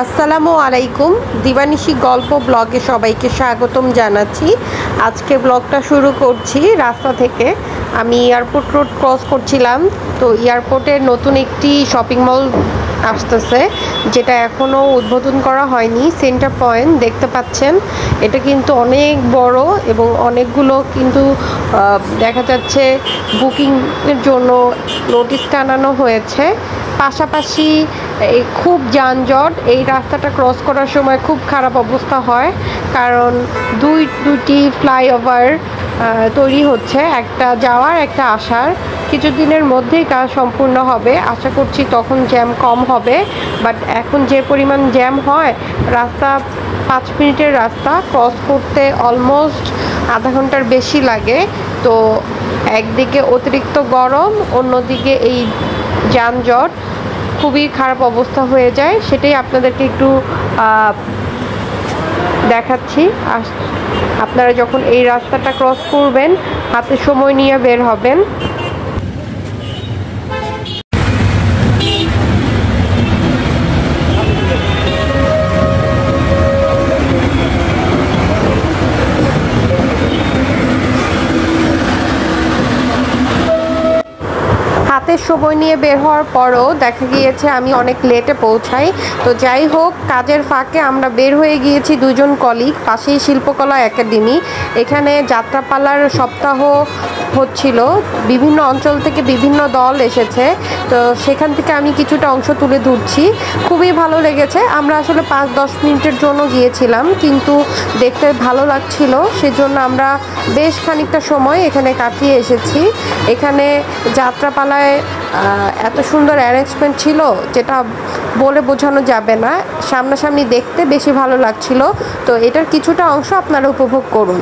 আসসালামু আলাইকুম। দিবানিশি গল্প ব্লগে সবাইকে স্বাগতম জানাচ্ছি। আজকে ব্লগটা শুরু করছি রাস্তা থেকে। আমি এয়ারপোর্ট রোড ক্রস করছিলাম, তো এয়ারপোর্টের নতুন একটি শপিং মল আসতেছে, যেটা এখনও উদ্বোধন করা হয়নি। সেন্টার পয়েন্ট দেখতে পাচ্ছেন, এটা কিন্তু অনেক বড় এবং অনেকগুলো কিন্তু দেখা যাচ্ছে বুকিংয়ের জন্য নোটিশ টানানো হয়েছে। পাশাপাশি খুব যানজট, এই রাস্তাটা ক্রস করার সময় খুব খারাপ অবস্থা হয়, কারণ দুটি ফ্লাইওভার তৈরি হচ্ছে, একটা যাওয়ার একটা আসার। কিছুদিনের মধ্যেই কাজ সম্পূর্ণ হবে, আশা করছি তখন জ্যাম কম হবে। বাট এখন যে পরিমাণ জ্যাম হয়, রাস্তা 5 মিনিটের রাস্তা ক্রস করতে অলমোস্ট আধা ঘন্টার বেশি লাগে। তো একদিকে অতিরিক্ত গরম, অন্যদিকে এই যানজট, খুবই খারাপ অবস্থা হয়ে যায়। সেটাই আপনাদেরকে একটু দেখাচ্ছি। আপনারা যখন এই রাস্তাটা ক্রস করবেন, হাতে সময় নিয়ে বের হবেন। হাতের সময় নিয়ে বের হওয়ার পরও দেখা গিয়েছে আমি অনেক লেটে পৌঁছাই। তো যাই হোক, কাজের ফাঁকে আমরা বের হয়ে গিয়েছি দুজন কলিগ, পাশেই শিল্পকলা একাডেমি। এখানে যাত্রাপালার সপ্তাহ হচ্ছিল, বিভিন্ন অঞ্চল থেকে বিভিন্ন দল এসেছে, তো সেখান থেকে আমি কিছুটা অংশ তুলে ধরছি। খুবই ভালো লেগেছে। আমরা আসলে 5-10 মিনিটের জন্য গিয়েছিলাম, কিন্তু দেখতে ভালো লাগছিল, সেজন্য আমরা বেশ খানিকটা সময় এখানে কাটিয়ে এসেছি। এখানে যাত্রাপালায় এত সুন্দর অ্যারেঞ্জমেন্ট ছিল, যেটা বলে বোঝানো যাবে না। সামনাসামনি দেখতে বেশি ভালো লাগছিল। তো এটার কিছুটা অংশ আপনারা উপভোগ করুন।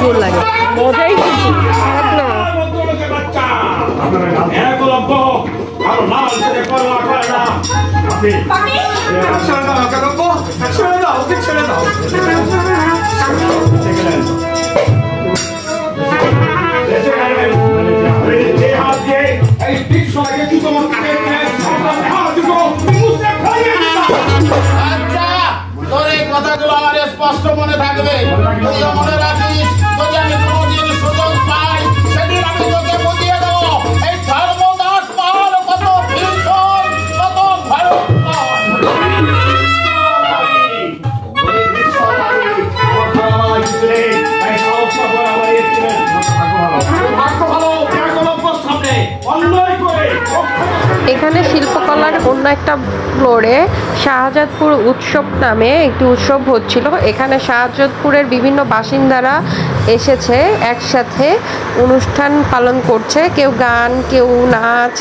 জোর লাগে, মজাই খারাপ না। কথাগুলো আমার স্পষ্ট মনে থাকবে, মনে রাখিস। যদি আমি কোনোদিন সুযোগ পাই, সেদিন আমি তোকে বুঝিয়ে দেবো এই ধর্মদাস পাহাড় কত ভীষণ, কত এখানে শিল্পকলার অন্য একটা ফ্লোরে শাহজাদপুর উৎসব নামে একটি উৎসব হচ্ছিল। এখানে শাহজাদপুরের বিভিন্ন বাসিন্দারা এসেছে, একসাথে অনুষ্ঠান পালন করছে, কেউ গান, কেউ নাচ।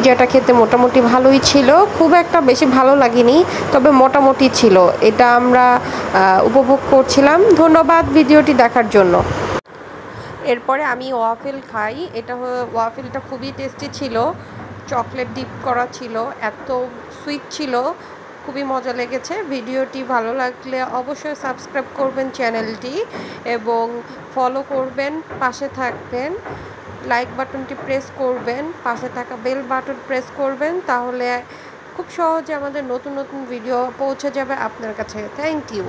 পিৎজাটা খেতে মোটামুটি ভালোই ছিল, খুব একটা বেশি ভালো লাগেনি, তবে মোটামুটি ছিল। এটা আমরা উপভোগ করছিলাম। ধন্যবাদ ভিডিওটি দেখার জন্য। এরপরে আমি ওয়াফেল খাই। ওয়াফেলটা খুবই টেস্টি ছিল, চকলেট ডিপ করা ছিল, এত সুইট ছিল, খুবই মজা লেগেছে। ভিডিওটি ভালো লাগলে অবশ্যই সাবস্ক্রাইব করবেন চ্যানেলটি এবং ফলো করবেন, পাশে থাকবেন, লাইক বাটনটি প্রেস করবেন, পাশে থাকা বেল বাটন প্রেস করবেন, তাহলে খুব সহজে আমাদের নতুন নতুন ভিডিও পৌঁছে যাবে আপনার কাছে। Thank you.